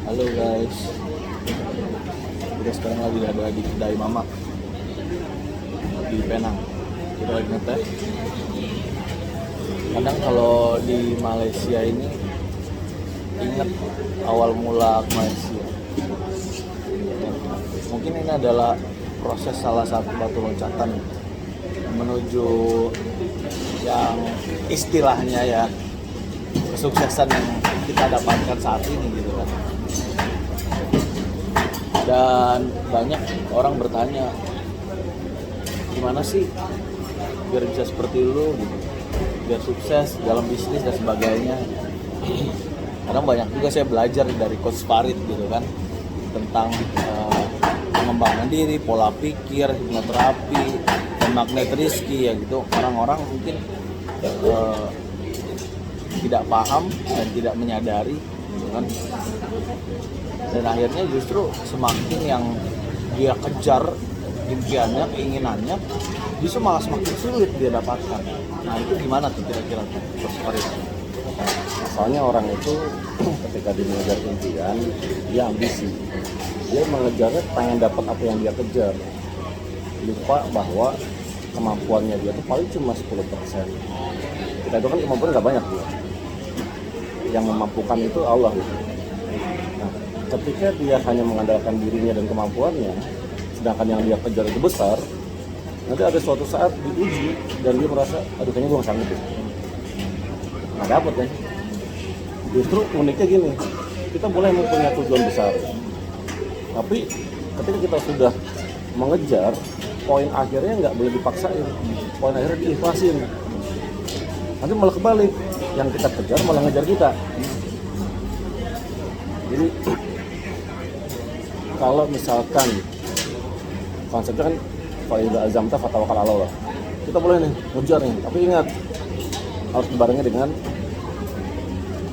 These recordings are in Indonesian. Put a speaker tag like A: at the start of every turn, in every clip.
A: Halo guys, kita sekarang lagi ada di kedai Mama di Penang. Kita lagi ngeteh. Kadang kalau di Malaysia ini ingat awal mula ke Malaysia. Mungkin ini adalah proses salah satu batu loncatan menuju yang istilahnya ya kesuksesan yang kita dapatkan saat ini gitu kan. Dan banyak orang bertanya, gimana sih biar bisa seperti lu gitu, biar sukses dalam bisnis dan sebagainya. Kadang banyak juga saya belajar dari Coach Farid gitu kan, tentang pengembangan diri, pola pikir, hipnoterapi, dan magnet rizki ya gitu. Orang-orang mungkin tidak paham dan tidak menyadari gitu kan. Dan akhirnya justru semakin yang dia kejar impiannya, keinginannya, justru malah semakin sulit dia dapatkan. Nah itu gimana tuh kira-kira tuh?
B: Soalnya orang itu ketika dia mengejar impian, dia ambisi. Dia mengejarnya pengen dapat apa yang dia kejar. Lupa bahwa kemampuannya dia tuh paling cuma 10%. Kita itu kan kemampuan nggak banyak dia. Yang memampukan itu Allah gitu. Nah, ketika dia hanya mengandalkan dirinya dan kemampuannya, sedangkan yang dia kejar itu besar, nanti ada suatu saat diuji dan dia merasa, aduh kayaknya gue nggak sanggup deh. Nggak dapet kan? Justru uniknya gini, kita boleh mempunyai tujuan besar, tapi ketika kita sudah mengejar, poin akhirnya nggak boleh dipaksain, poin akhirnya diikhlasin. Nanti malah kebalik, yang kita kejar malah ngejar kita. Jadi kalau misalkan konsepnya kan fa'idza azamta fatawakkal 'ala Allah, kita boleh nih ngejar nih, tapi ingat harus dibarengi dengan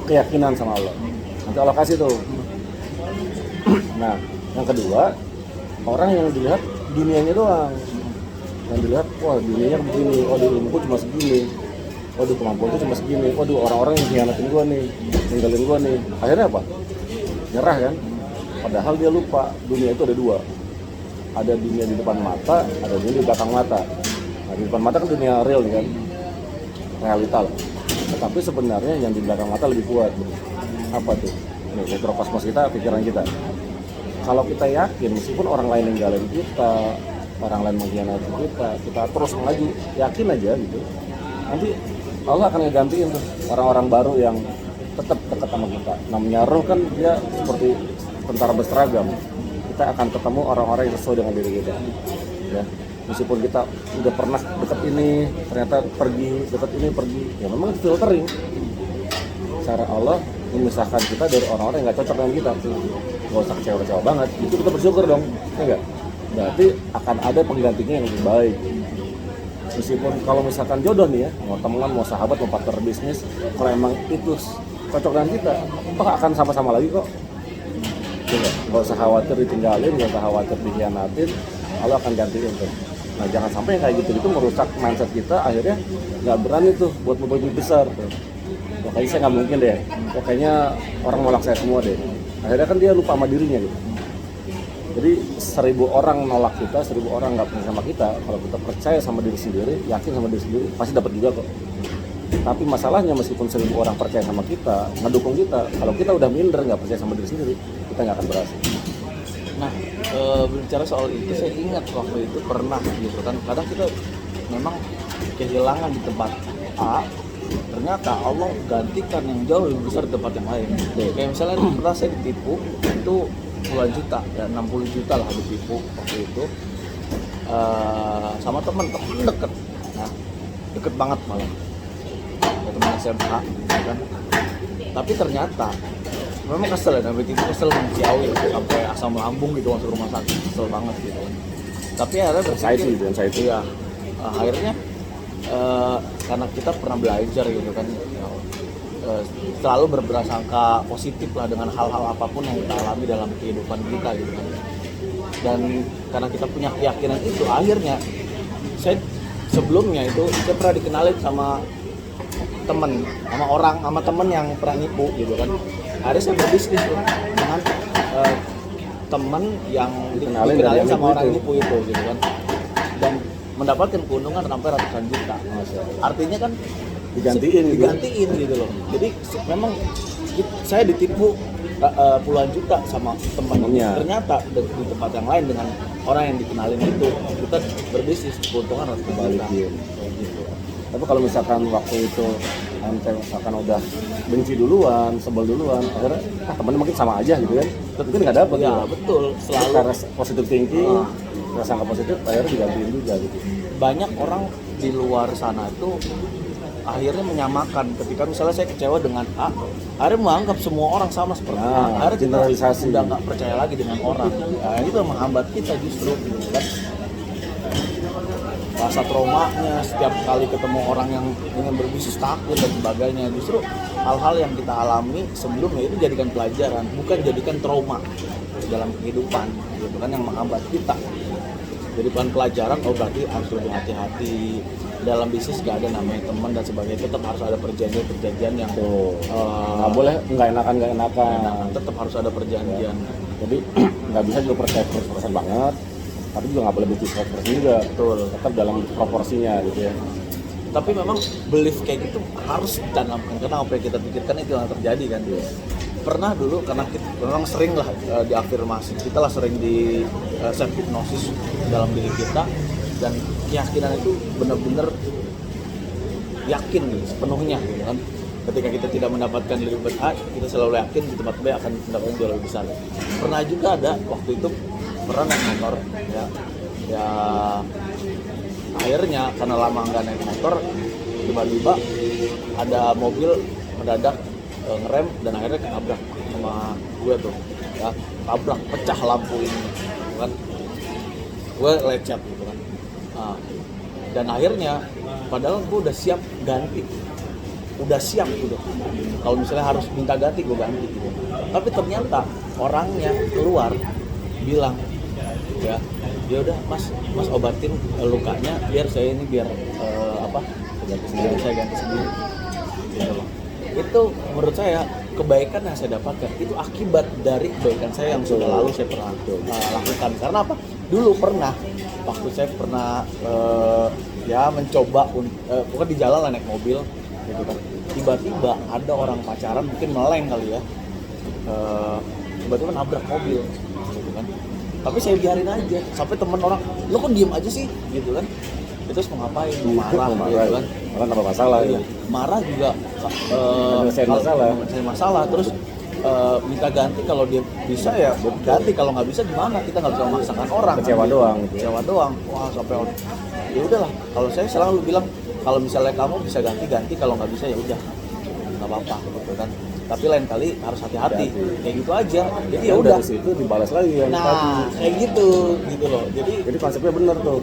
B: keyakinan sama Allah. Nanti Allah kasih tuh. Nah, yang kedua, orang yang dilihat dunianya doang, yang dilihat wah dunianya begini, waduh ilmuku cuma segini, waduh kemampuanku cuma segini, waduh orang-orang yang hianatin gua nih, tinggalin gua nih. Akhirnya apa? Nyerah kan? Padahal dia lupa dunia itu ada dua, ada dunia di depan mata, ada dunia di belakang mata. Nah, di depan mata kan dunia real nih kan, realita lah. Tetapi sebenarnya yang di belakang mata lebih kuat. Apa tuh? Nih, mikrokosmos kita, pikiran kita. Kalau kita yakin, meskipun orang lain ninggalin kita, orang lain mengkhianati kita terus maju, yakin aja gitu. Nanti Allah akan ngegantiin tuh orang-orang baru yang tetap dekat sama kita. Namanya roh kan dia seperti tentara berseragam. Kita akan ketemu orang-orang yang sesuai dengan diri kita. Ya. Meskipun kita udah pernah deket ini, ternyata pergi, deket ini pergi, ya memang itu filtering. Cara Allah memisahkan kita dari orang-orang yang nggak cocok dengan kita. Gak usah kecewa-kecewa banget, itu kita bersyukur dong, ya nggak? Berarti akan ada penggantinya yang lebih baik. Meskipun kalau misalkan jodoh nih ya, mau teman, mau sahabat, mau partner bisnis, kalau emang itu cocok dengan kita, toh akan sama-sama lagi kok. Gak usah khawatir ditinggalin, gak usah khawatir dikhianatin, Allah akan gantiin tuh. Nah jangan sampai yang kayak gitu itu merusak mindset kita, akhirnya nggak berani tuh buat lebih besar tuh. Kayaknya saya nggak mungkin deh, kayaknya orang nolak saya semua deh. Akhirnya kan dia lupa sama dirinya gitu. Jadi 1000 orang nolak kita, 1000 orang nggak percaya sama kita, kalau kita percaya sama diri sendiri, yakin sama diri sendiri, pasti dapat juga kok. Tapi masalahnya meskipun 1000 orang percaya sama kita, ngedukung kita, kalau kita udah minder nggak percaya sama diri sendiri, kita nggak akan berhasil.
A: Nah, berbicara soal itu, saya ingat waktu itu pernah gitu kan, kadang kita memang kehilangan di tempat A, ternyata Allah gantikan yang jauh lebih besar di tempat yang lain. Kayak misalnya pernah saya ditipu, itu puluhan juta, ya 60 juta lah ditipu waktu itu, sama teman deket, nah deket banget malah, ya, teman SMA gitu kan. Tapi ternyata memang kesel ya, namanya itu kesel Ciawi sampai asam lambung gitu masuk rumah sakit, kesel banget gitu. Tapi akhirnya berpikir, iya, akhirnya karena kita pernah belajar gitu kan, selalu berprasangka positif lah dengan hal-hal apapun yang kita alami dalam kehidupan kita gitu kan. Dan karena kita punya keyakinan itu, akhirnya saya sebelumnya itu saya pernah dikenalin sama temen, sama temen yang pernah nipu gitu kan. Akhirnya saya berbisnis tuh dengan teman yang
B: Dikenalin
A: dikenalin
B: dari
A: sama
B: yang
A: orang
B: itu.
A: itu gitu kan, dan mendapatkan keuntungan sampai ratusan juta. Artinya kan digantiin gitu loh. Jadi memang saya ditipu puluhan juta sama temannya. Ternyata di tempat yang lain dengan orang yang dikenalin itu kita berbisnis, keuntungan harus
B: balikin. Gitu. Tapi kalau misalkan waktu itu ente misalkan udah benci duluan, sebel duluan, akhirnya temennya mungkin sama aja gitu kan, mungkin nggak dapet.
A: Ya
B: gitu.
A: betul, selalu
B: Karena positive thinking, prasangka positif, akhirnya digantiin juga gitu.
A: banyak orang di luar sana itu akhirnya menyamakan. Ketika misalnya saya kecewa dengan A, akhirnya menganggap semua orang sama seperti A. Akhirnya kita
B: generalisasi.
A: udah nggak percaya lagi dengan orang. Nah, itu yang menghambat kita justru gitu kan. Rasa traumanya setiap kali ketemu orang yang ingin berbisnis takut dan sebagainya, justru hal-hal yang kita alami sebelumnya itu jadikan pelajaran, bukan jadikan trauma dalam kehidupan gitu kan, yang menghambat kita. Jadi bukan pelajaran, oh berarti harus lebih hati-hati dalam bisnis. Gak ada namanya teman dan sebagainya, tetap harus ada perjanjian yang
B: nggak boleh nggak enakan.
A: Tetap harus ada perjanjian.
B: Jadi nggak bisa juga percaya 100% banget, tapi juga nggak boleh benci 100% juga.
A: Betul.
B: Tetap dalam proporsinya gitu ya.
A: Tapi memang belief kayak gitu harus ditanamkan, karena apa yang kita pikirkan itu yang terjadi kan. Pernah dulu karena kita memang sering lah diafirmasi, kita lah sering di self hipnosis dalam diri kita, dan keyakinan itu benar-benar yakin gitu, sepenuhnya gitu kan. Ketika kita tidak mendapatkan di tempat A, kita selalu yakin di tempat B akan mendapatkan jauh lebih besar. Pernah juga ada waktu itu pernah naik motor ya akhirnya karena lama nggak naik motor, tiba-tiba ada mobil mendadak ngerem dan akhirnya ketabrak sama gue tuh ya, tabrak, pecah lampu ini kan, gue lecet gitu kan. Nah, dan akhirnya padahal gue udah siap ganti, udah siap gitu, kalau misalnya harus minta ganti gue ganti gitu, tapi ternyata orangnya keluar bilang ya udah mas obatin lukanya biar saya ini saya ganti sendiri gitu loh. Itu menurut saya kebaikan yang saya dapatkan itu akibat dari kebaikan saya yang sudah lalu saya pernah lakukan. Karena apa? Dulu pernah waktu saya pernah mencoba bukan di jalan lah naik mobil gitu kan, tiba-tiba ada orang pacaran mungkin meleng kali ya, tiba-tiba nabrak mobil gitu kan. Tapi saya biarin aja sampai temen orang, lo kok diem aja sih gitu kan. Itu terus mau ngapain? Marah gitu kan.
B: Marah tambah masalah ya.
A: Marah juga
B: selesai
A: masalah. Terus minta ganti kalau dia bisa ya ganti, kalau nggak bisa gimana? Kita nggak bisa memaksakan orang.
B: Kecewa
A: kan,
B: doang.
A: Gitu. Kecewa doang. Wah sampai ya udahlah. Kalau saya selalu bilang kalau misalnya kamu bisa ganti, kalau nggak bisa ya udah nggak apa-apa gitu kan. Tapi lain kali harus hati-hati. Kayak gitu aja. Jadi ya udah.
B: Dari situ dibalas lagi yang tadi.
A: Kayak gitu loh. Jadi
B: konsepnya benar tuh.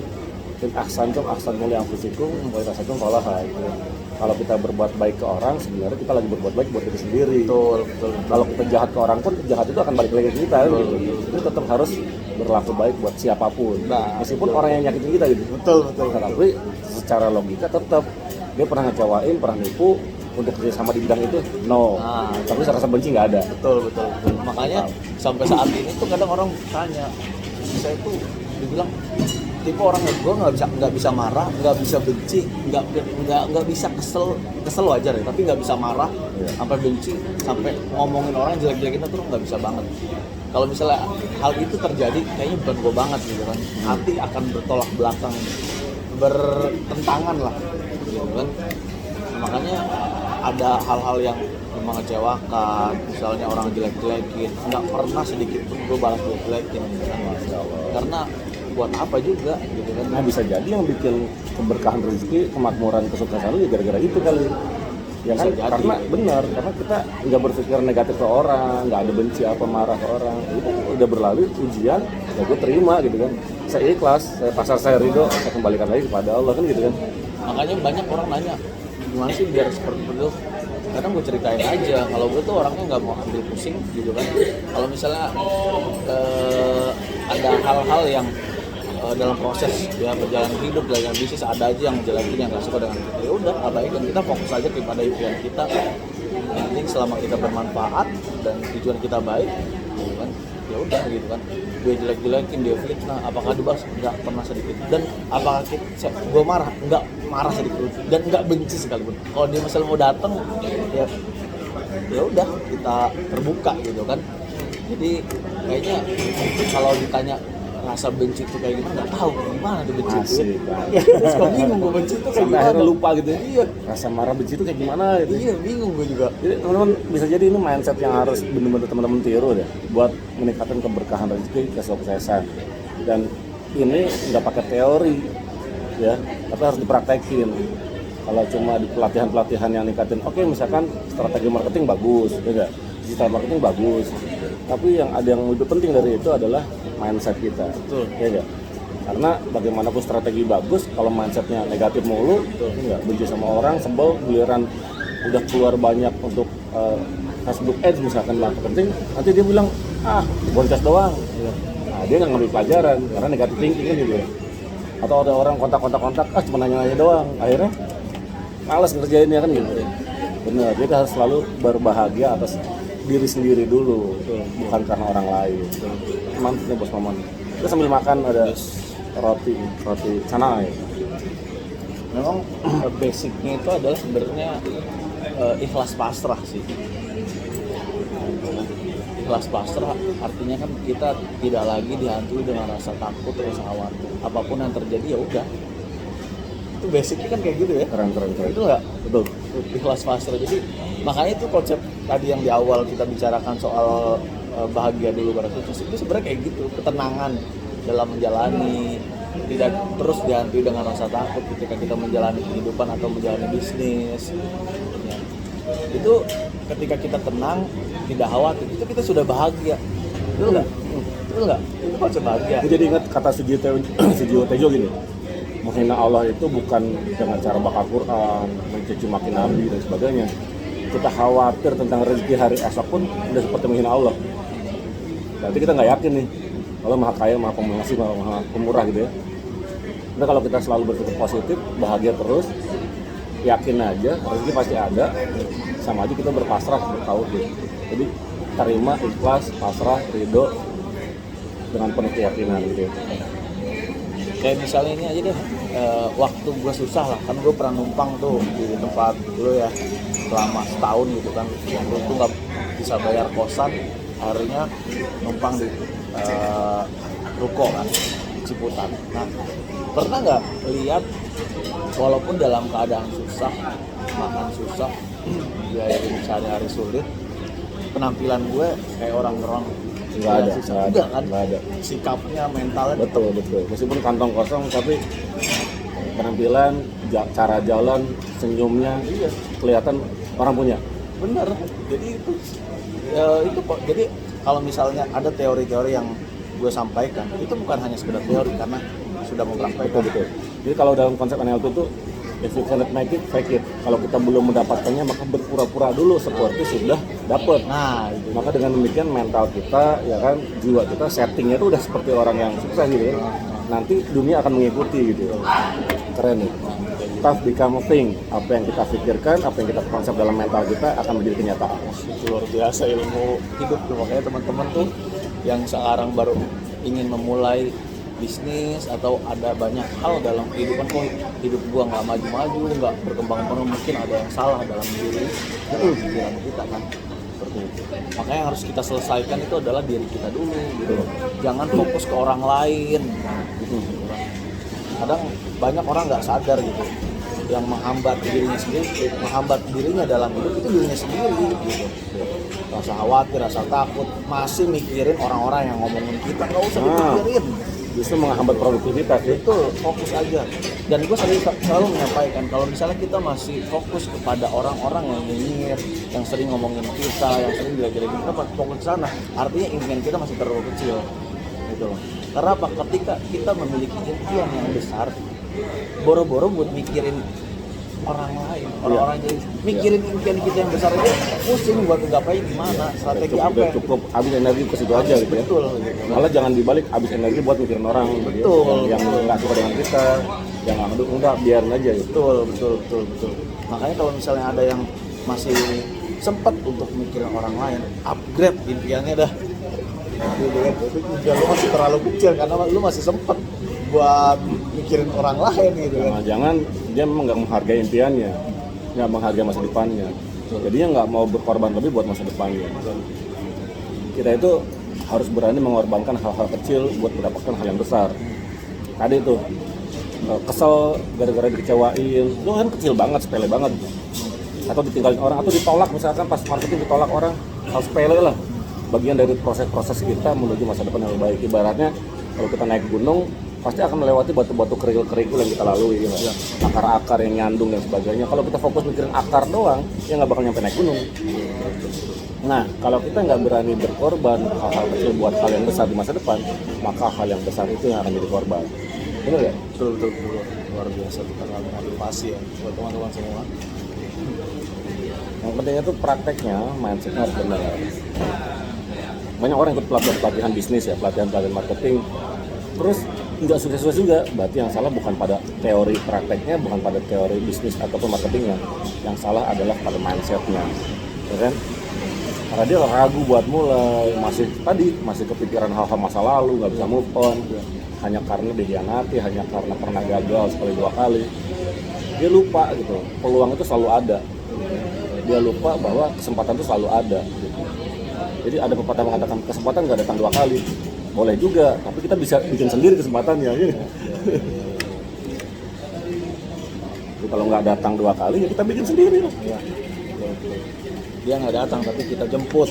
B: Ahsan mulia anfusikum wa tasakum falaha itu. Kalau kita berbuat baik ke orang, sebenarnya kita lagi berbuat baik buat diri sendiri.
A: Betul.
B: Kalau kita jahat ke orang pun, jahat itu akan balik lagi ke kita gitu. Jadi tetap harus berlaku baik buat siapapun. Meskipun orang yang nyakitin kita gitu.
A: Betul.
B: Tapi secara logika tetap dia pernah ngecewain, pernah nipu, untuk kerjasama di bidang itu no. Tapi rasa benci nggak ada.
A: Betul. Makanya sampai saat ini tuh kadang orang tanya, saya tuh dibilang tipe orang gue nggak bisa marah, nggak bisa benci, nggak bisa kesel wajar ya, tapi nggak bisa marah sampai benci, sampai ngomongin orang jelek-jelekin itu nggak bisa banget. Kalau misalnya hal itu terjadi, kayaknya bukan gue banget gitu kan. Hati akan bertolak belakang, bertentangan lah gitu kan. Makanya ada hal-hal yang mengecewakan, misalnya orang jelek-jelekin, nggak pernah sedikit pun gue balas jelek-jelekin gitu kan. Karena buat apa juga gitu kan.
B: Nah bisa jadi yang bikin keberkahan rezeki, kemakmuran, kesuksesan lu ya gara-gara itu kali ya kan. Karena benar, karena kita nggak berpikir negatif ke orang, nggak ada benci apa marah ke orang, itu udah berlalu ujian ya gue terima gitu kan, saya ikhlas, saya pasar, saya ridho, saya kembalikan lagi kepada Allah kan gitu kan.
A: Makanya banyak orang nanya gimana sih biar seperti itu. Kadang gue ceritain aja, kalau gue tuh orangnya nggak mau ambil pusing gitu kan. Kalau misalnya ada hal-hal yang dalam proses ya perjalanan hidup, dalam bisnis ada aja yang jelasin yang nggak suka dengan kita, ya udah abaikan, kita fokus aja kepada impian kita. Yang penting selama kita bermanfaat dan tujuan kita baik, gitu kan, ya udah gitu kan, dia jelek-jelekin, dia fitnah, apakah dibalas? Nggak pernah sedikit. Dan apakah gue marah? Nggak marah sedikit dan nggak benci sekalipun. Kalau dia misalnya mau datang ya udah kita terbuka gitu kan. Jadi kayaknya kalau ditanya rasa benci itu kayak gimana, nggak tahu gimana tuh benci itu
B: Asik, Bang.
A: ya. Suka bingung gue benci itu kayak
B: Sampai
A: gimana.
B: akhirnya lupa gitu ya.
A: Iya,
B: Rasa marah benci itu kayak gimana gitu.
A: iya bingung gue juga.
B: Jadi teman-teman bisa jadi ini mindset yang harus benar-benar teman-teman tiru deh buat meningkatkan keberkahan rezeki, kesuksesan. Dan ini nggak pakai teori ya, tapi harus dipraktekin. Kalau cuma di pelatihan-pelatihan yang ningkatin, oke misalkan strategi marketing bagus, ya nggak? Digital marketing bagus. Tapi yang ada yang lebih penting dari itu adalah mindset kita,
A: Betul.
B: ya nggak? Karena bagaimanapun strategi bagus, kalau mindsetnya negatif mulu, ya nggak, benci sama orang, sebel, giliran udah keluar banyak untuk Facebook Ads misalkan marketing, nanti dia bilang boncos doang. Nah, dia nggak ngambil pelajaran karena negatif thinking kan gitu ya. Atau ada orang kontak, cuma nanya-nanya doang, akhirnya males ngerjainnya kan gitu. Bener, kita harus selalu berbahagia atas diri sendiri dulu, bukan karena orang lain. Mantapnya bos Maman. Kita sambil makan ada roti canai.
A: Memang basicnya itu adalah sebenarnya ikhlas pasrah sih. Ikhlas pasrah artinya kan kita tidak lagi dihantui dengan rasa takut, rasa khawatir. Apapun yang terjadi ya udah. Itu basicnya kan kayak gitu ya.
B: Keren.
A: Itu nggak?
B: Betul.
A: Ikhlas pasrah. Jadi makanya itu konsep tadi yang di awal kita bicarakan soal bahagia dulu baru sukses, itu sebenarnya kayak gitu, ketenangan dalam menjalani, tidak terus dihantui dengan rasa takut ketika kita menjalani kehidupan atau menjalani bisnis ya. Itu ketika kita tenang, tidak khawatir, itu kita sudah bahagia. Betul nggak? Betul nggak? Itu konsep bahagia.
B: Aku jadi ingat kata Sujiwo Tejo gini, menghina Allah itu bukan dengan cara bakal Quran, mencaci maki Nabi dan sebagainya. Kita khawatir tentang rezeki hari esok pun udah seperti menghina Allah. Berarti kita nggak yakin nih, Allah maha kaya, maha pengasih, maha pemurah gitu ya. Nah kalau kita selalu berpikir positif, bahagia terus, yakin aja rezeki pasti ada, sama aja kita berpasrah, bertauhid. Jadi terima, ikhlas, pasrah, ridho dengan penuh keyakinan gitu ya.
A: Kayak misalnya ini aja deh, waktu gue susah lah, kan gue pernah numpang tuh di tempat dulu ya selama setahun gitu kan, waktu itu nggak bisa bayar kosan, akhirnya numpang di ruko kan, Ciputat. Nah, pernah nggak lihat walaupun dalam keadaan susah, makan susah, biaya hidup sehari-hari sulit, penampilan gue kayak orang-orang
B: Nggak ada,
A: enggak kan?
B: nggak ada.
A: Sikapnya, mentalnya
B: Betul. Meskipun kantong kosong, tapi penampilan, cara jalan, senyumnya, kelihatan orang punya.
A: bener. Jadi itu kok. Jadi kalau misalnya ada teori-teori yang gue sampaikan, itu bukan hanya sekedar teori karena sudah mempraktekkan.
B: Betul. Jadi kalau dalam konsep NLP itu, if you cannot make it, fake it. Kalau kita belum mendapatkannya, maka berpura-pura dulu seperti sudah dapat.
A: Nah, itu.
B: Maka dengan demikian mental kita, ya kan, jiwa kita settingnya itu udah seperti orang yang sukses gitu ya. Nanti dunia akan mengikuti gitu. Keren nih. Tough become a thing. Apa yang kita pikirkan, apa yang kita konsep dalam mental kita akan menjadi kenyataan.
A: Itu luar biasa ilmu hidup tuh. Makanya teman-teman tuh yang sekarang baru ingin memulai bisnis atau ada banyak hal dalam kehidupan, kok hidup gua nggak maju-maju, nggak berkembang penuh, mungkin ada yang salah dalam diri pikiran kita kan, seperti itu. Makanya yang harus kita selesaikan itu adalah diri kita dulu gitu. Jangan fokus ke orang lain gitu. Kadang banyak orang nggak sadar gitu, yang menghambat dirinya sendiri, menghambat dirinya dalam hidup itu dirinya sendiri gitu. Rasa khawatir, rasa takut, masih mikirin orang-orang yang ngomongin kita, nggak usah dipikirin.
B: Justru menghambat produktivitas ya.
A: Itu fokus aja. Dan gue selalu menyampaikan kalau misalnya kita masih fokus kepada orang-orang yang nyinyir, yang sering ngomongin kita, yang sering jelek-jelekin kita, fokus ke sana, artinya impian kita masih terlalu kecil gitu loh. Karena apa? Ketika kita memiliki impian yang besar, boro-boro buat mikirin orang lain, orang-orang jadi mikirin impian kita yang besar aja, pusing buat nggapain gimana, strategi apa yang
B: cukup habis energi ke situ aja gitu ya.
A: betul gitu.
B: Malah jangan dibalik, habis energi buat mikirin orang gitu ya. Yang nggak suka dengan kita, yang nggak ngedukung, udah biarin aja gitu.
A: Betul. Makanya kalau misalnya ada yang masih sempat untuk mikirin orang lain, upgrade impiannya dah. gitu kan. Itu juga lu masih terlalu kecil karena lu masih sempet buat mikirin orang lain gitu kan.
B: Jangan dia memang nggak menghargai impiannya, nggak menghargai masa depannya. Jadinya nggak mau berkorban lebih buat masa depannya. Kita itu harus berani mengorbankan hal-hal kecil buat mendapatkan hal yang besar. Tadi itu kesel gara-gara dikecewain, itu kan kecil banget, sepele banget. Atau ditinggalin orang, atau ditolak misalkan pas marketing ditolak orang, hal sepele lah. Bagian dari proses-proses kita menuju masa depan yang lebih baik. Ibaratnya kalau kita naik gunung, pasti akan melewati batu-batu kerikil-kerikil yang kita lalui, ya. Akar-akar yang nyandung dan sebagainya. Kalau kita fokus mikirin akar doang, ya nggak bakal nyampe naik gunung. Nah, kalau kita nggak berani berkorban hal-hal kecil buat hal yang besar di masa depan, maka hal yang besar itu yang akan jadi korban. Benar ya?
A: Betul. Luar biasa, kita nggak motivasi ya buat teman-teman semua.
B: Yang pentingnya itu prakteknya, mindsetnya harus benar. Banyak orang ikut pelatihan bisnis ya, pelatihan marketing, terus nggak sukses juga. Berarti yang salah bukan pada teori prakteknya, bukan pada teori bisnis ataupun marketingnya. Yang salah adalah pada mindsetnya, ya kan? Karena dia ragu buat mulai, masih kepikiran hal-hal masa lalu, nggak bisa move on, hanya karena dikhianati, hanya karena pernah gagal sekali dua kali. Dia lupa gitu, peluang itu selalu ada. Dia lupa bahwa kesempatan itu selalu ada. Gitu. Jadi ada pepatah mengatakan kesempatan nggak datang dua kali. Boleh juga, tapi kita bisa bikin sendiri kesempatannya. Gitu. Jadi kalau nggak datang dua kali, ya kita bikin sendiri lah.
A: Ya. Dia nggak datang tapi kita jemput.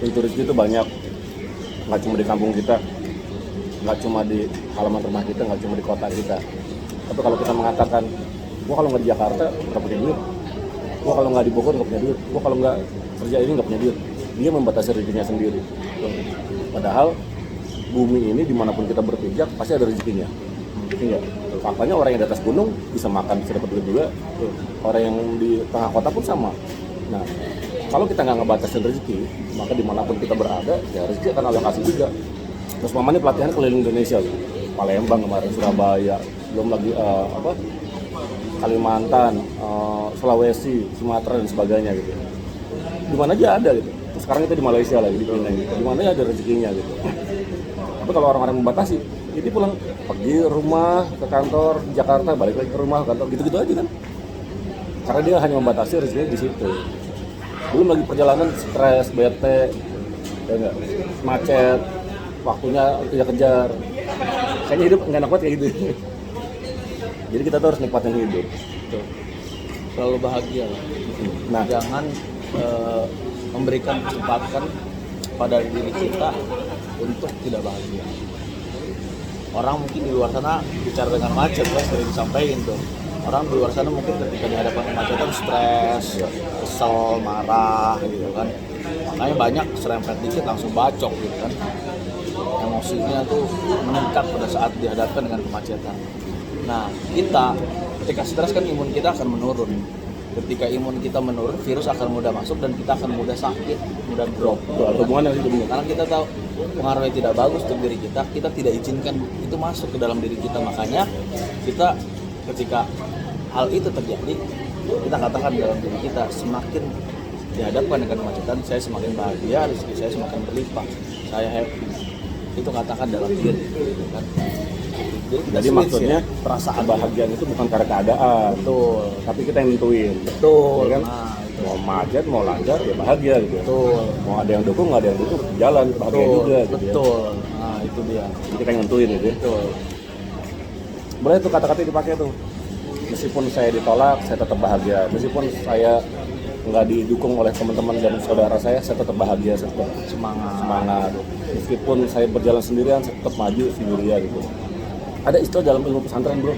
B: Pintu rezeki itu banyak, nggak cuma di kampung kita, nggak cuma di halaman rumah kita, nggak cuma di kota kita. Tapi kalau kita mengatakan, gua kalau nggak di Jakarta nggak punya duit, gua kalau nggak di Bogor nggak punya duit, gua kalau nggak kerja ini nggak punya duit, dia membatasi rezekinya sendiri. Padahal bumi ini dimanapun kita berpijak pasti ada rezekinya. Enggak. Faktanya orang yang di atas gunung bisa makan, bisa dapat duit juga. Orang yang di tengah kota pun sama. Nah, kalau kita nggak ngebatasin rezeki, maka dimanapun kita berada, ya rezeki akan Allah kasih juga. Terus mamanya pelatihan keliling Indonesia, Palembang kemarin, Surabaya, belum lagi Kalimantan, Sulawesi, Sumatera dan sebagainya gitu. Di mana aja ada gitu. Terus sekarang kita di Malaysia lagi di Penang gitu. Di mana aja ada rezekinya gitu. Tapi kalau orang-orang membatasi, jadi pulang pergi rumah ke kantor di Jakarta, balik lagi ke rumah ke kantor, gitu-gitu aja kan. Karena dia hanya membatasi rezekinya di situ. Belum lagi perjalanan stres, bete, ya enggak, macet, waktunya kejar-kejar. Kayaknya hidup nggak enak banget kayak gitu. Jadi kita tuh harus nikmatin hidup.
A: Betul. Selalu bahagia lah.
B: Nah,
A: Jangan memberikan kesempatan pada diri kita untuk tidak bahagia. Orang mungkin di luar sana bicara dengan macet, ya sering disampaikan tuh. Orang di luar sana mungkin ketika dihadapan kemacetan stres, kesel, marah gitu kan. Makanya banyak serempet dikit langsung bacok gitu kan. Emosinya tuh meningkat pada saat dihadapkan dengan kemacetan. Nah, kita ketika stres kan imun kita akan menurun. Ketika imun kita menurun, virus akan mudah masuk dan kita akan mudah sakit, mudah drop.
B: hubungannya itu begini.
A: Karena kita tahu pengaruhnya tidak bagus untuk diri kita tidak izinkan itu masuk ke dalam diri kita. Makanya kita ketika hal itu terjadi, kita katakan dalam diri kita, semakin dihadapkan dengan kemacetan, saya semakin bahagia, rezeki saya semakin berlimpah, saya happy. Itu katakan dalam diri, kan?
B: Jadi maksudnya perasaan bahagia itu bukan karena keadaan,
A: betul,
B: tapi kita yang nentuin.
A: betul,
B: Ya kan?
A: nah, itu.
B: Mau macet, mau lancar, ya bahagia gitu.
A: Betul.
B: Mau ada yang dukung, nggak ada yang dukung, jalan bahagia
A: Betul,
B: juga. Gitu,
A: betul. Nah, itu dia.
B: Jadi kita yang nentuin gitu.
A: Betul.
B: Boleh tuh kata-kata dipakai tuh. Meskipun saya ditolak, saya tetap bahagia. Meskipun saya nggak didukung oleh teman-teman dan saudara saya tetap bahagia, saya tetap semangat. Meskipun saya berjalan sendirian, saya tetap maju sendirian gitu. Ada istilah dalam ilmu pesantren bro,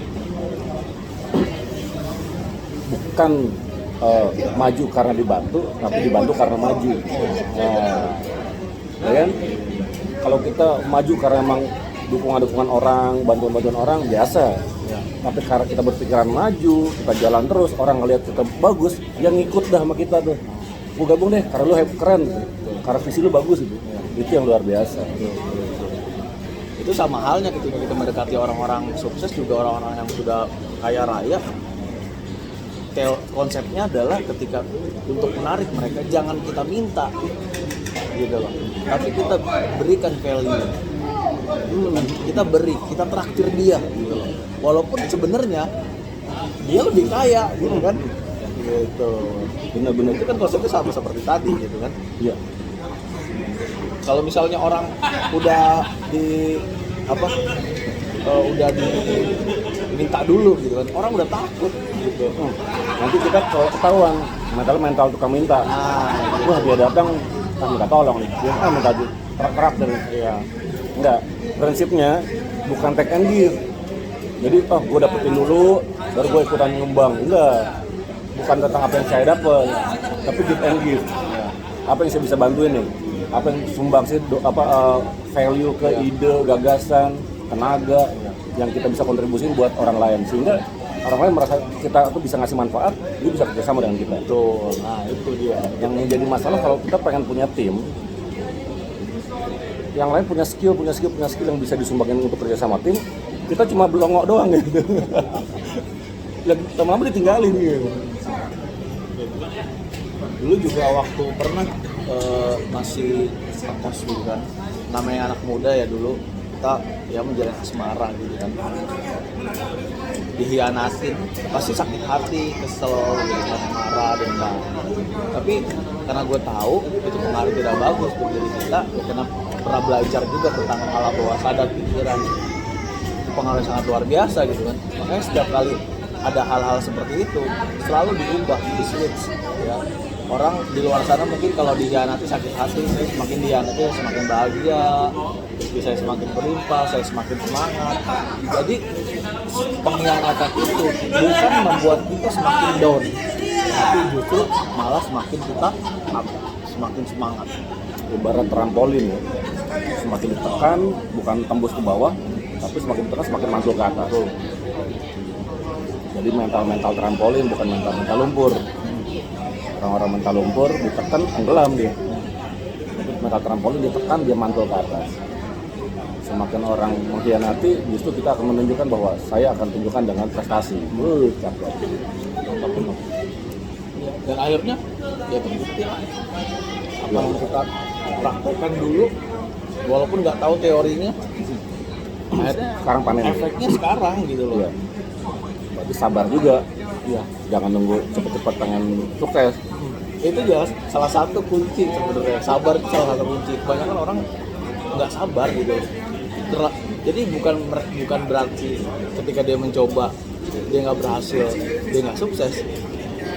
B: bukan maju karena dibantu, tapi dibantu karena maju. Nah, ya kan? Kalau kita maju karena emang dukungan-dukungan orang, bantuan-bantuan orang biasa.
A: Ya.
B: Tapi karena kita berpikiran maju, kita jalan terus, orang ngelihat kita bagus, yang ngikut dah sama kita tuh. Gua gabung deh, karena lu keren, karena visi lu bagus gitu. Itu yang luar biasa.
A: Itu sama halnya ketika kita mendekati orang-orang sukses, juga orang-orang yang sudah kaya raya, konsepnya adalah ketika untuk menarik mereka jangan kita minta gitu loh, tapi kita berikan value. Kita beri, kita traktir dia gitu loh. Walaupun sebenarnya dia lebih kaya gitu kan. Gitu.
B: Benar-benar
A: Itu kan konsepnya sama seperti tadi gitu kan.
B: iya.
A: Kalau misalnya orang udah di apa? Udah diminta dulu gitu kan. Orang udah takut gitu.
B: Nanti kita kalau ketahuan mental tukang minta. Wah dia datang kan minta tolong nih. Dia kan minta kerak dan ya. Enggak. Prinsipnya bukan take and give. Jadi gue dapetin dulu baru gue ikutan ngembang. Enggak. Bukan tentang apa yang saya dapat, tapi give and give. Apa yang saya bisa bantuin nih? Apa yang sumbang sih value ke ide, gagasan, tenaga yang kita bisa kontribusin buat orang lain, sehingga orang lain merasa kita tuh bisa ngasih manfaat, dia bisa kerjasama dengan kita.
A: Betul. Nah itu dia.
B: Yang menjadi masalah kalau kita pengen punya tim, yang lain punya skill yang bisa disumbangin untuk kerja sama tim, kita cuma belongok doang gitu. Lama-lama ditinggalin gitu.
A: Dulu juga waktu pernah masih kos gitu kan, namanya anak muda ya dulu, kita ya menjalin asmara gitu kan, dihianatin pasti sakit hati, kesel gitu kan, marah, dendam. Tapi karena gue tahu itu pengaruh tidak bagus untuk diri kita, karena pernah belajar juga tentang alam bawah sadar pikiran, itu pengaruh sangat luar biasa gitu kan. Makanya setiap kali ada hal-hal seperti itu selalu diubah, di-switch ya. Orang di luar sana mungkin kalau dihianati sakit hati, saya semakin dihianati semakin bahagia, rezeki saya semakin berlimpah, saya semakin semangat. Jadi pengkhianatan itu bukan membuat kita semakin down, tapi justru malah semakin kita semakin semangat.
B: Ibarat trampolin ya, semakin ditekan bukan tembus ke bawah, tapi semakin ditekan semakin mantul ke atas. Jadi mental trampolin bukan mental lumpur. Orang-orang mental lumpur ditekan tenggelam dia. Tapi mental trampolin ditekan dia mantul ke atas. Semakin orang mengkhianati, justru kita akan menunjukkan bahwa saya akan tunjukkan dengan prestasi. Capek.
A: Dan akhirnya ya terbukti lah. Apa yang kita praktekkan dulu, walaupun nggak tahu teorinya, akhirnya
B: Sekarang panen.
A: efeknya sekarang gitu loh.
B: Iya. Berarti sabar juga. Iya. Jangan nunggu cepet-cepet pengen sukses.
A: Itu jelas salah satu kunci sebenarnya. Sabar itu salah satu kunci. Kebanyakan orang nggak sabar gitu. Jadi bukan berarti ketika dia mencoba dia nggak berhasil, dia nggak sukses.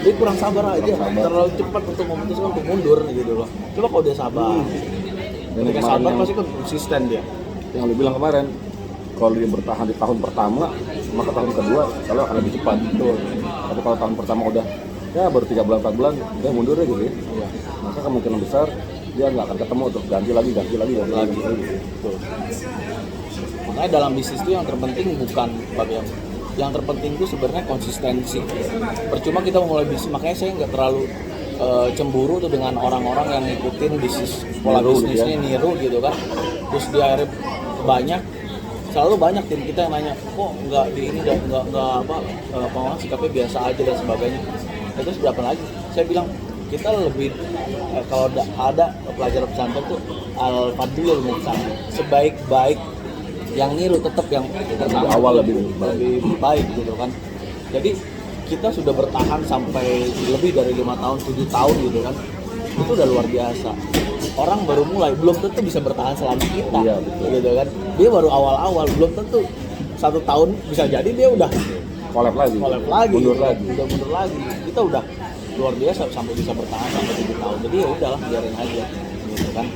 A: Dia kurang sabar aja. Terlalu cepat untuk memutuskan untuk mundur gitu loh. Coba kalau dia sabar. Ketika sabar pasti kan konsisten dia.
B: Yang lu bilang kemarin, kalau dia bertahan di tahun pertama, maka tahun kedua selalu akan lebih cepat. Betul. Tapi kalau tahun pertama udah ya baru 3 bulan 4 bulan dia mundur ya gitu ya.
A: Iya.
B: Maka kemungkinan besar dia nggak akan ketemu untuk ganti lagi.
A: Betul. Makanya dalam bisnis itu yang terpenting bukan bagian, yang terpenting itu sebenarnya konsistensi. Percuma kita memulai bisnis, makanya saya nggak terlalu cemburu tuh dengan orang-orang yang ngikutin bisnis pola bisnisnya niru gitu kan. Terus dia akhirnya banyak, selalu banyak tim kita yang nanya, kok nggak di ini dan nggak pengelola sikapnya biasa aja dan sebagainya. Itu berapa lagi? Saya bilang kita lebih kalau ada pelajaran pesantren tuh al-fadlul muqtadim, sebaik-baik yang niru tetap yang pertama
B: awal lebih
A: baik gitu kan. Jadi kita sudah bertahan sampai lebih dari 5 tahun, 7 tahun gitu kan. Itu udah luar biasa. Orang baru mulai belum tentu bisa bertahan selama kita.
B: Iya, betul.
A: Gitu kan. Dia baru awal-awal, belum tentu 1 tahun bisa jadi dia udah
B: collab lagi, mundur lagi.
A: Kita udah luar biasa sampai bisa bertahan sampai 7 tahun. Jadi ya udahlah, biarin aja gitu kan.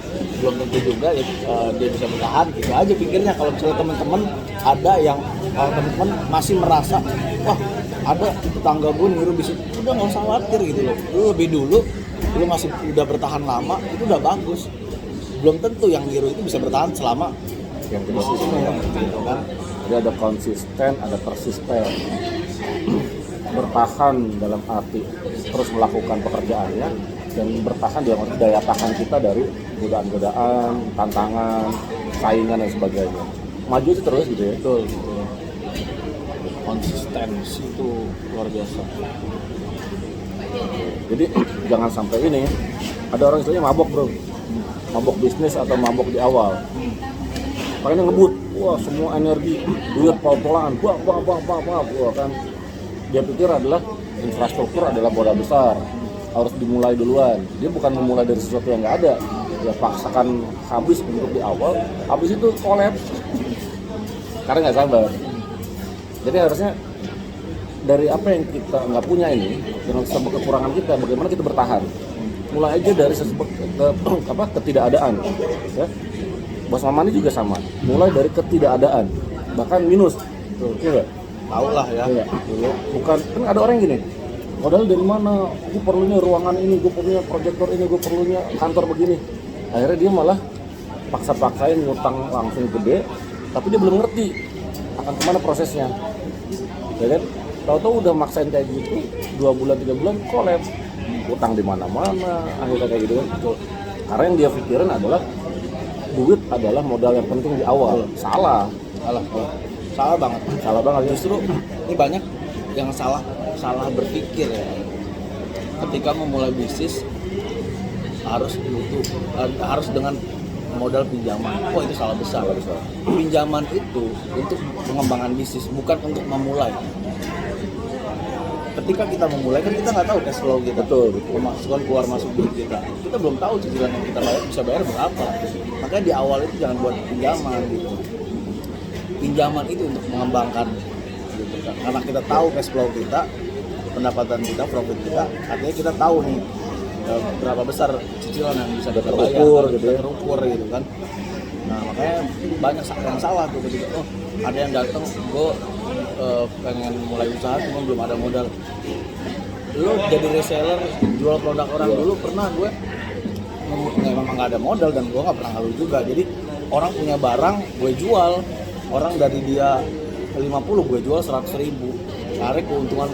A: Belum tentu juga ya, dia bisa bertahan gitu aja pikirnya. Kalau misalnya teman-teman ada yang teman-teman masih merasa wah ada tetangga gue niru bisnis, udah nggak usah khawatir gitu loh. Lu lebih dulu, lu masih udah bertahan lama, itu udah bagus. Belum tentu yang niru itu bisa bertahan selama
B: yang konsisten
A: gitu kan.
B: Jadi ada konsisten, ada persisten. Bertahan dalam arti terus melakukan pekerjaannya, dan bertahan dalam arti daya tahan kita dari godaan-godaan, tantangan, saingan dan sebagainya. Maju itu terus gitu ya.
A: Betul. Konsistensi itu luar biasa.
B: Jadi jangan sampai ini ada orang istilahnya mabok bro, mabok bisnis atau mabok di awal. Makanya ngebut, wah semua energi, duit pol-polan, wah kan. Dia pikir adalah infrastruktur adalah modal besar, harus dimulai duluan. Dia bukan memulai dari sesuatu yang nggak ada, dia paksakan habis untuk di awal, habis itu kolaps karena nggak sabar. Jadi harusnya dari apa yang kita nggak punya ini, dengan sebab kekurangan kita, bagaimana kita bertahan. Mulai aja dari ketidakadaan, ya. Bos Mamani juga sama, mulai dari ketidakadaan, bahkan minus, iya.
A: Tahu lah ya.
B: Iya. Bukan, kan ada orang gini, modal dari mana? Gue perlunya ruangan ini, gue perlunya proyektor ini, gue perlunya kantor begini. Akhirnya dia malah paksa-paksain ngutang langsung gede, tapi dia belum ngerti akan kemana prosesnya, ya kan? Tahu-tahu udah maksain kayak gitu, 2 bulan 3 bulan kolaps, utang di mana-mana, akhirnya kayak gitu kan. Karena yang dia pikirin adalah duit adalah modal yang penting di awal. Salah
A: Salah banget. Justru ini banyak yang salah berpikir ya. Ketika memulai bisnis harus dengan modal pinjaman. Wah, itu salah besar. Pinjaman itu untuk pengembangan bisnis, bukan untuk memulai. Ketika kita memulai kan kita nggak tahu cash flow kita, pemasukan keluar masuk duit kita belum tahu cicilan yang kita bisa bayar berapa. Makanya di awal itu jangan buat pinjaman gitu. Pinjaman itu untuk mengembangkan gitu kan. Karena kita tahu cash flow kita, pendapatan kita, profit kita, artinya kita tahu nih berapa besar cicilan yang bisa kita bayar, terukur gitu kan. Nah, makanya banyak yang salah tuh ketika ada yang datang, gue pengen mulai usaha cuma belum ada modal. Lo jadi reseller, jual produk orang dulu, pernah gue memang nggak ada modal dan gue nggak pernah ngaluh juga. Jadi orang punya barang, gue jual, orang dari dia 50 gue jual 100.000. Akhirnya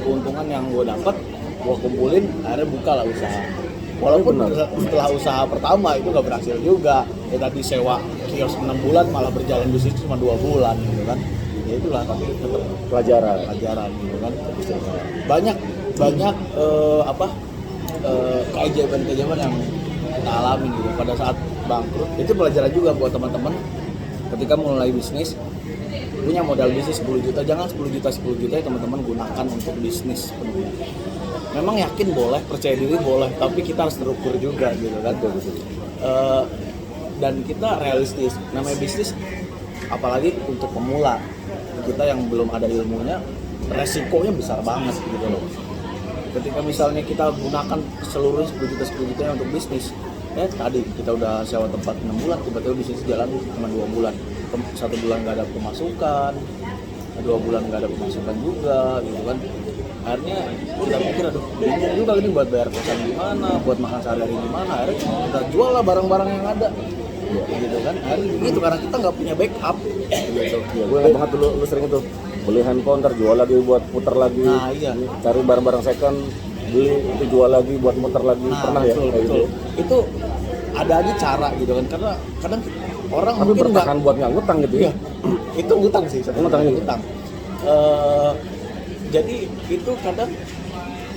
A: keuntungan yang gue dapat gue kumpulin, akhirnya buka lah usaha. Walaupun setelah usaha pertama itu nggak berhasil juga, ya tadi sewa kios 6 bulan malah berjalan bisnis cuma 2 bulan gitu kan. Ya itulah, tapi tetap pelajaran gitu kan. Banyak keajaiban yang kita alami gitu pada saat bangkrut. Itu pelajaran juga buat teman-teman ketika mulai bisnis, punya modal bisnis 10 juta, jangan 10 juta ya teman-teman gunakan untuk bisnis penuhnya. Memang yakin boleh, percaya diri boleh, tapi kita harus terukur juga gitu kan. Dan kita realistis, namanya bisnis apalagi untuk pemula, kita yang belum ada ilmunya, resikonya besar banget gitu loh. Ketika misalnya kita gunakan seluruh 10 juta untuk bisnis, tadi kita udah sewa tempat 6 bulan, tiba-tiba bisnis jalan cuma 2 bulan, 1 bulan nggak ada pemasukan, 2 bulan nggak ada pemasukan juga gitu kan. Akhirnya kita pikir, bingung juga ini buat bayar kosan gimana, buat makan sehari-hari gimana. Akhirnya kita jual lah barang-barang yang ada gitu kan. Akhirnya gitu karena kita nggak punya backup gitu.
B: Ya, gue ingat banget dulu lu sering itu beli handphone ntar jual lagi buat puter lagi.
A: Nah, iya.
B: Cari barang-barang second, beli itu jual lagi buat muter lagi. Pernah
A: betul,
B: ya?
A: Betul. Itu ada aja cara gitu kan, karena kadang orang
B: tapi
A: mungkin
B: bertahan buat nggak ngutang gitu ya.
A: Itu ngutang sih, ngutang. Jadi itu kadang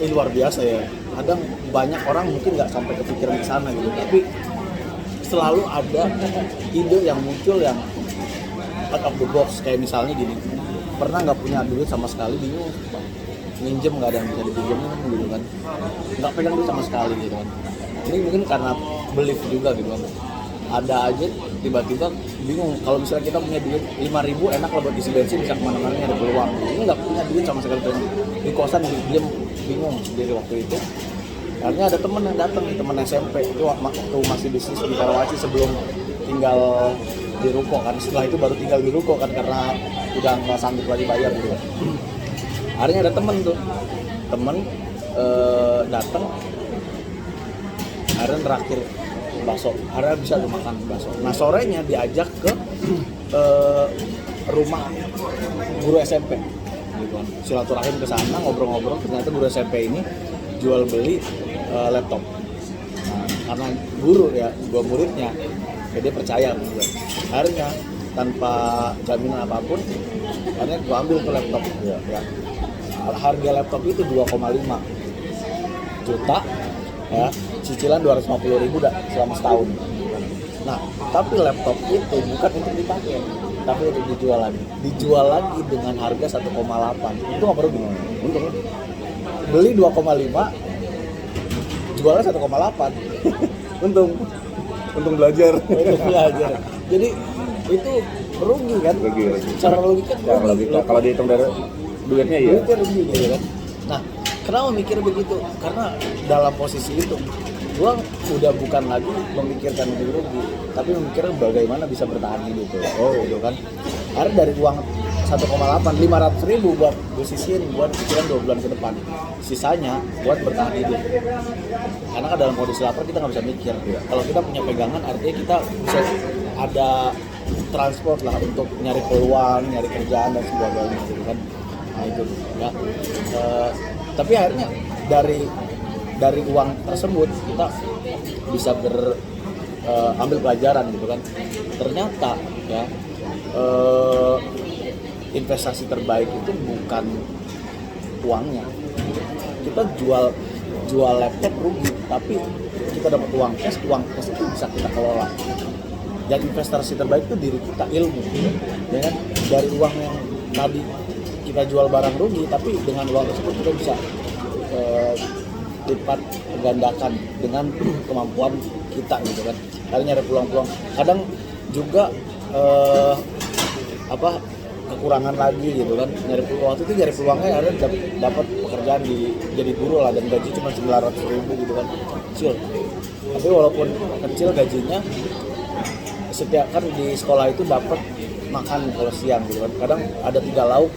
A: luar biasa ya. Kadang banyak orang mungkin nggak sampai kepikiran ke sana gitu, tapi selalu ada ide yang muncul yang out of the box. Kayak misalnya gini, pernah nggak punya duit sama sekali, bingung minjem, nggak ada yang bisa dipinjemin gitu kan, nggak pegang duit sama sekali gitu kan. Ini mungkin karena belief juga gitu kan. Ada aja tiba-tiba bingung, kalau misalnya kita punya duit 5.000 enak lah buat isi bensin, bisa kemana-mana, ada peluang. Ini nggak punya duit sama sekali, di kosan diem bingung sendiri waktu itu. Akhirnya ada temen yang datang, temen SMP itu waktu masih bisnis di Karawaci sebelum tinggal di ruko kan. Setelah itu baru tinggal di ruko kan, karena udah nggak sanggup lagi bayar gitu. Akhirnya ada temen datang, akhirnya terakhir bakso, akhirnya bisa tuh makan bakso. Nah sorenya diajak ke rumah guru SMP gitu kan. Silaturahim ke sana, ngobrol-ngobrol, ternyata guru SMP ini jual beli laptop. Nah, karena guru ya, gua muridnya, ya dia percaya gitu. Akhirnya tanpa jaminan apapun, akhirnya gua ambil tuh laptop ya. Harga laptop itu 2,5. juta, ya cicilan 250.000 selama setahun. Nah, tapi laptop itu bukan untuk dipakai, tapi untuk dijual lagi dengan harga 1,8. Itu nggak perlu bingung.
B: Untung.
A: Beli 2,5, jualnya 1,8.
B: Untung belajar.
A: Untuk belajar. Jadi itu rugi kan?
B: Rugi.
A: Secara logika rugi.
B: Kalau dihitung dari duitnya iya.
A: Duitnya rugi gitu kan. Nah, kenapa mikir begitu? Karena dalam posisi itu gua udah bukan lagi memikirkan untung rugi, tapi memikirkan bagaimana bisa bertahan hidup. Gitu kan. Karena dari uang 1,8, 500.000 buat gue sisihin buat cicilan 2 bulan ke depan. Sisanya buat bertahan hidup. Karena kan dalam kondisi lapar kita nggak bisa mikir. Kalau kita punya pegangan artinya kita bisa ada transport lah untuk nyari peluang, nyari kerjaan dan sebagainya gitu kan. Nah itu ya. Tapi akhirnya dari uang tersebut kita bisa ambil pelajaran gitu kan. Ternyata ya investasi terbaik itu bukan uangnya. Kita jual laptop rugi, tapi kita dapat uang cash itu bisa kita kelola. Dan investasi terbaik itu diri kita, ilmu. Ya kan? Dari uang yang tadi kita jual barang rugi, tapi dengan uang tersebut kita bisa lipat gandakan dengan kemampuan kita gitu kan. Kadang nyari peluang-peluang. Kadang juga kekurangan lagi gitu kan, waktu itu nyari peluangnya ada dapat pekerjaan jadi guru lah dan gaji cuma 900.000 gitu kan, kecil. Tapi walaupun kecil gajinya, setiap kan di sekolah itu dapat makan kalau siang gitu kan, kadang ada 3 lauk,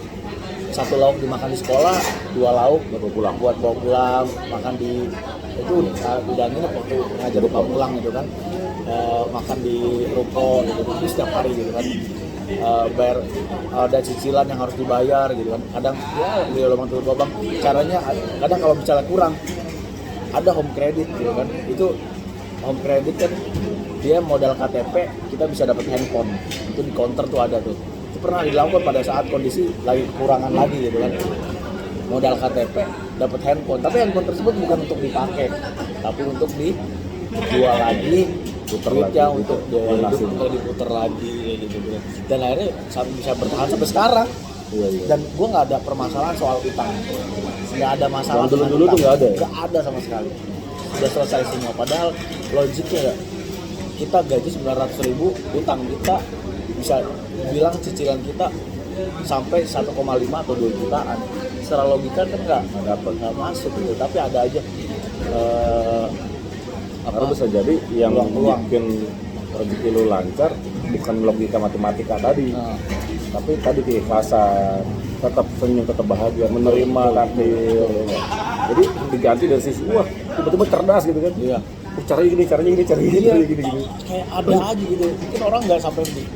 A: 1 lauk dimakan di sekolah, 2 lauk buat bawa pulang, makan di itu udah nginep waktu ngajar bawa pulang gitu kan, makan di ruko gitu, itu setiap hari gitu kan. Bayar ada cicilan yang harus dibayar gitu kan, kadang ya di lubang tutup lubang. Caranya kadang kalau misalnya kurang ada home credit gitu kan, itu home credit kan dia modal KTP kita bisa dapat handphone, itu di counter tuh ada tuh. Itu pernah dilakukan pada saat kondisi lagi kekurangan lagi gitu kan, modal KTP dapat handphone, tapi handphone tersebut bukan untuk dipakai tapi untuk dijual lagi, duitnya untuk diputar lagi gitu. Dan akhirnya bisa bertahan sampai sekarang.
B: Iya.
A: Dan gue nggak ada permasalahan soal utang, nggak ada masalah.
B: Dulu tuh nggak ada.
A: Nggak ada sama sekali. Sudah selesai semua. Padahal logiknya ya, kita gaji 900.000, utang kita bisa bilang cicilan kita sampai 1,5 atau 2 jutaan. Secara logika kan nggak masuk gitu. Tapi ada aja.
B: Karena bisa jadi yang bikin rezeki lu lancar bukan logika matematika tadi, tapi tadi keikhlasan, tetap senyum, tetap bahagia, menerima takdir. Jadi diganti dari sisi wah tiba-tiba cerdas gitu kan.
A: Iya.
B: Caranya gini.
A: Kayak ada aja gitu. Mungkin orang nggak sampai begini.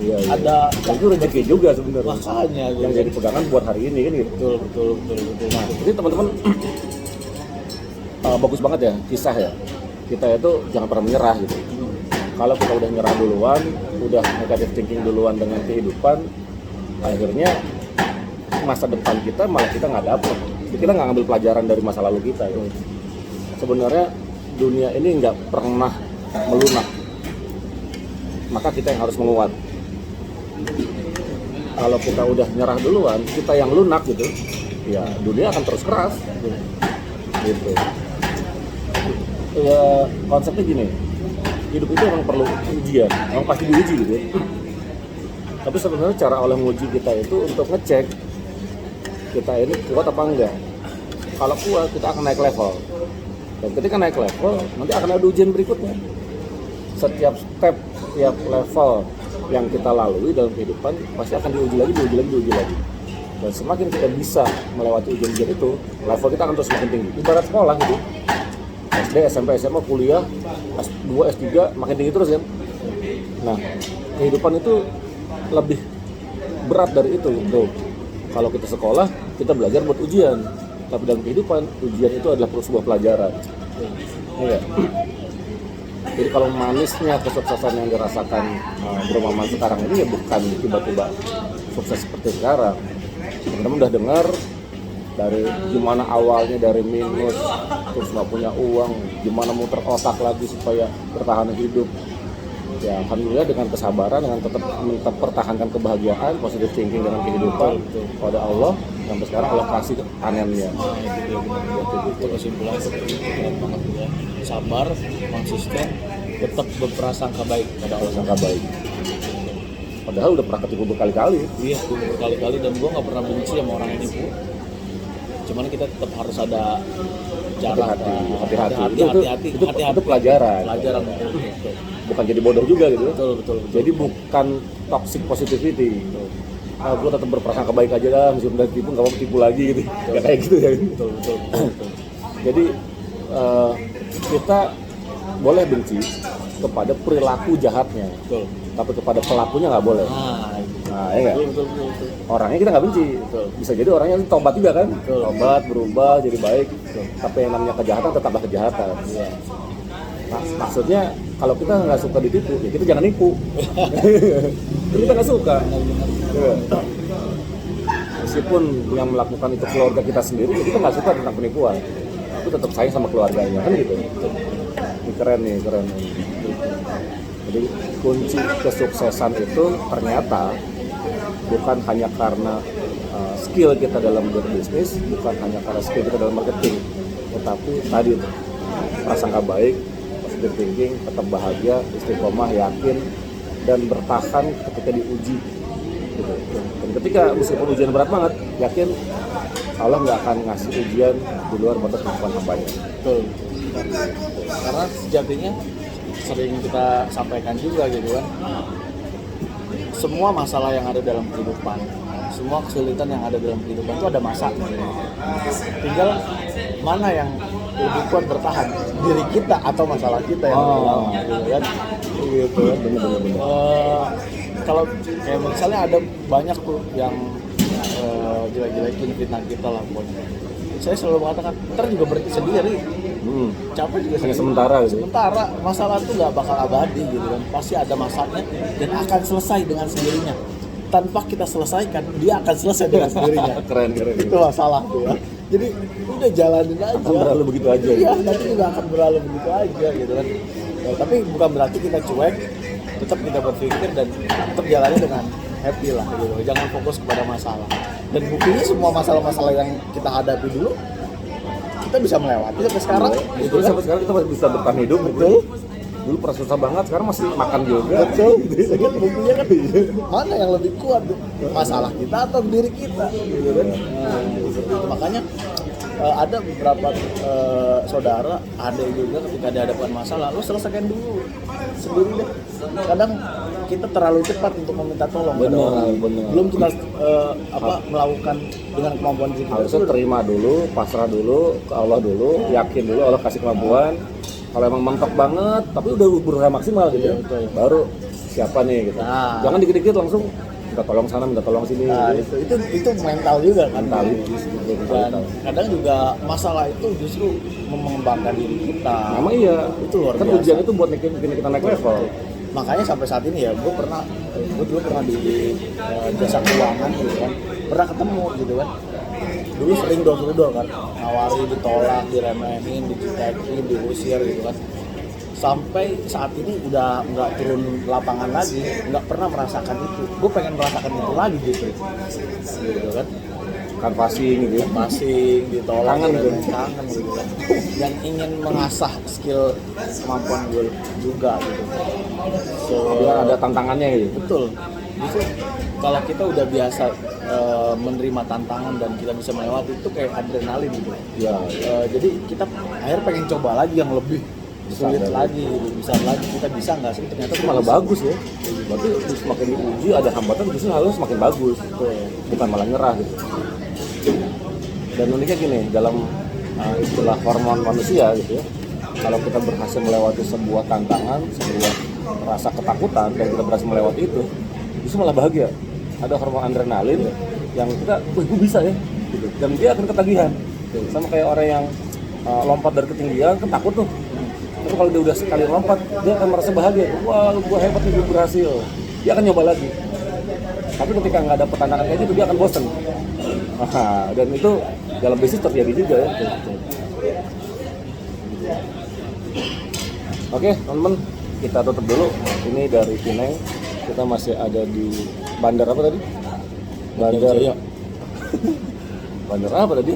B: Iya.
A: Ada
B: itu rezeki juga sebenarnya.
A: Makanya
B: yang jadi pegangan buat hari ini kan gitu.
A: Betul.
B: Nah, jadi teman-teman bagus banget ya kisah ya. Kita itu jangan pernah menyerah gitu. Kalau kita udah nyerah duluan, udah negative thinking duluan dengan kehidupan, akhirnya masa depan kita malah kita nggak dapet. Kita nggak ngambil pelajaran dari masa lalu kita. Gitu. Sebenarnya dunia ini nggak pernah melunak, maka kita yang harus menguat. Kalau kita udah nyerah duluan, kita yang lunak gitu, ya dunia akan terus keras. Gitu. Ya, konsepnya gini, hidup itu emang perlu ujian, emang pasti diuji gitu ya. Tapi sebenarnya cara Allah menguji kita itu untuk ngecek kita ini kuat apa enggak. Kalau kuat, kita akan naik level. Dan ketika naik level, nanti akan ada ujian berikutnya. Setiap step, setiap level yang kita lalui dalam kehidupan pasti akan diuji lagi. Dan semakin kita bisa melewati ujian-ujian itu, level kita akan terus semakin tinggi. Ibarat sekolah gitu. SD, SMP, SMA, kuliah, S2, S3, makin tinggi terus kan. Nah, kehidupan itu lebih berat dari itu bro. Kalau kita sekolah, kita belajar buat ujian. Tapi dalam kehidupan, ujian itu adalah sebuah pelajaran. Iya. Jadi kalau manisnya kesuksesan yang dirasakan Bro Maman sekarang ini ya bukan tiba-tiba sukses seperti sekarang. Teman-teman udah dengar dari gimana awalnya dari minus terus nggak punya uang, gimana muter otak lagi supaya bertahan hidup. Ya alhamdulillah dengan kesabaran, dengan tetap mempertahankan kebahagiaan, positive thinking dengan kehidupan pada Allah, sampai sekarang Allah kasih panennya.
A: Itu kesimpulan keren banget ya. Sabar, konsisten, tetap berprasangka baik pada Allah.
B: Sangka baik. Padahal udah pernah ketipu berkali-kali.
A: Iya, gue berkali-kali dan gue nggak pernah benci sama orang yang nipu. Cuman kita tetap harus ada jarak,
B: Hati-hati. Itu pelajaran.
A: Pelajaran.
B: Bukan jadi bodoh juga gitu.
A: Betul.
B: Jadi bukan toxic positivity. Gue tetap berprasangka baik aja lah, meskipun udah tipu nggak mau tipu lagi gitu. Ya kayak gitu ya.
A: Betul.
B: Jadi kita boleh benci kepada perilaku jahatnya,
A: Betul.
B: tapi kepada pelakunya nggak boleh. Nah, ya nggak?
A: Betul.
B: Orangnya kita nggak benci.
A: Betul.
B: Bisa jadi orangnya tobat juga kan?
A: Betul.
B: Tobat, berubah, jadi baik. Tapi yang namanya kejahatan tetaplah kejahatan.
A: Iya.
B: Maksudnya kalau kita nggak suka ditipu, ya kita jangan nipu. Kita nggak suka. Ya. Meskipun yang melakukan itu keluarga kita sendiri, ya kita nggak suka tentang penipuan. Tapi tetap sayang sama keluarganya, kan gitu. Ini keren nih. Jadi kunci kesuksesan itu ternyata bukan hanya karena skill kita dalam berbisnis, bukan hanya karena skill kita dalam marketing, tetapi tadi itu prasangka baik, positive thinking, tetap bahagia, istiqomah, yakin, dan bertahan ketika diuji. Gitu. Dan ketika meskipun ujian berat banget, yakin Allah nggak akan ngasih ujian di luar batas kemampuan hambanya.
A: Betul. Karena sejatinya sering kita sampaikan juga gitu kan, semua masalah yang ada dalam kehidupan, semua kesulitan yang ada dalam kehidupan itu ada masanya. Tinggal mana yang lebih kuat bertahan, diri kita atau masalah kita yang lebih lama, gitu kan? Gitu kan?
B: Bener.
A: Kalau kayak misalnya ada banyak tuh yang jelek-jelekin fitnah kita lah pokoknya. Saya selalu mengatakan, ntar juga berhenti sendiri. Capek juga
B: Hanya sementara gitu.
A: Sementara masalah itu nggak bakal abadi gitu kan, pasti ada masanya dan akan selesai dengan sendirinya. Tanpa kita selesaikan, dia akan selesai dengan sendirinya.
B: Keren.
A: Itu masalah tuh ya. Jadi udah jalanin aja.
B: Akan berlalu begitu aja.
A: Iya, nanti juga akan berlalu begitu aja gitu kan. Ya, tapi bukan berarti kita cuek, tetap kita berpikir dan tetap jalani dengan happy lah gitu. Jangan fokus kepada masalah. Dan buktinya semua masalah-masalah yang kita hadapi dulu, kita bisa melewati sampai sekarang.
B: Itu sampai sekarang kita masih bisa bertahan hidup.
A: Betul.
B: Dulu pernah susah banget, sekarang masih makan juga.
A: Betul. Kan buktinya kan mana yang lebih kuat, masalah kita atau diri kita, gitu kan? Makanya ada beberapa saudara, ada juga ketika dihadapkan masalah, lo selesaikan dulu sendiri deh. Kadang kita terlalu cepat untuk meminta tolong pada orang. Belum kita melakukan dengan kemampuan diri kita.
B: Harusnya terima dulu, pasrah dulu ke Allah dulu, yakin dulu Allah kasih kemampuan. Kalau emang mentok banget, tapi udah berusaha maksimal gitu,
A: Betul.
B: baru siapa nih gitu.
A: Nah.
B: Jangan dikit-dikit langsung minta tolong sana, minta tolong sini.
A: Nah, itu mental juga kan.
B: Mentalitas gitu.
A: Dan kadang juga masalah itu justru mengembangkan diri kita.
B: Memang iya,
A: Itu luar
B: kan
A: biasa.
B: ujian itu buat bikin kita naik level.
A: Makanya sampai saat ini ya, gue dulu pernah di jasa keuangan gitu kan, pernah ketemu gitu kan. Dulu sering door-to-door kan, nawari, ditolak, diremehin, dicuekin, diusir gitu kan. Sampai saat ini udah nggak turun lapangan lagi, nggak pernah merasakan itu. Gue pengen merasakan itu lagi gitu kan.
B: Canvassing gitu ya.
A: Masing ditolak,
B: Kangen gitu.
A: kangen gitu kan. Dan ingin mengasah skill kemampuan gue juga gitu. So,
B: Biar ada tantangannya gitu.
A: betul. Justru kalau kita udah biasa menerima tantangan dan kita bisa melewati itu kayak adrenalin gitu.
B: Ya,
A: Jadi kita akhirnya pengen coba lagi yang lebih sulit lagi, lebih besar lagi. Kita bisa nggak sih? Ternyata
B: itu malah
A: bisa.
B: bagus ya. Berarti semakin diuji ada hambatan justru harus semakin bagus.
A: Betul.
B: Bukan malah nyerah gitu. Dan uniknya gini, dalam istilah hormon manusia gitu ya, kalau kita berhasil melewati sebuah tantangan, sebuah rasa ketakutan dan kita berhasil melewati itu, justru malah bahagia. Ada hormon adrenalin yang kita, wih gue bisa ya, gitu. Dan dia akan ketagihan. Sama kayak orang yang lompat dari ketinggian, kan takut tuh. Tapi kalau dia udah sekali lompat, dia akan merasa bahagia. Wah, gue hebat nih, gue berhasil. Dia akan nyoba lagi. Tapi ketika nggak ada tantangan kayak gitu, dia akan bosen. Dan itu dalam bisnis terjadi juga ya. Oke teman-teman, kita tutup dulu. Ini dari Pineng, kita masih ada di bandar apa tadi? Bandar
A: Jaya.
B: bandar apa tadi?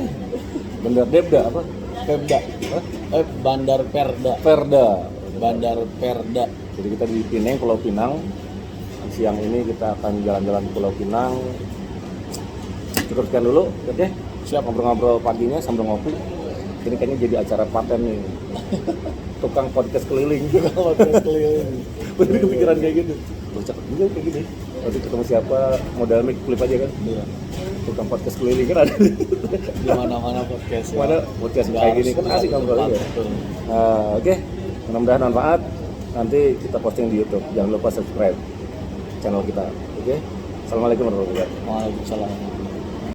B: Bandar Depda apa?
A: Perda.
B: Hah?
A: Bandar Perda.
B: Perda.
A: Bandar Perda.
B: Jadi kita di Pineng, Pulau Pinang. Siang ini kita akan jalan-jalan ke Pulau Pinang. Cukup sekian dulu, oke? Siap ngobrol-ngobrol paginya sambil ngopi. Ini kayaknya jadi acara paten nih. Tukang podcast keliling.
A: Keliling.
B: Bener kepikiran kayak gitu. Tuh cakep juga kayak gini. Nanti ketemu siapa, modal mic klip aja kan.
A: Iya.
B: Tukang podcast keliling kan ada.
A: Di mana-mana podcast. Ya.
B: Mana podcast
A: Nggak
B: kayak gini
A: harus
B: kan asik
A: satu
B: ngobrol
A: tempat,
B: ya.
A: betul.
B: Nah, oke. Mudah-mudahan manfaat. Nanti kita posting di YouTube. Jangan lupa subscribe channel kita. Oke. Assalamualaikum warahmatullahi wabarakatuh.
A: Waalaikumsalam.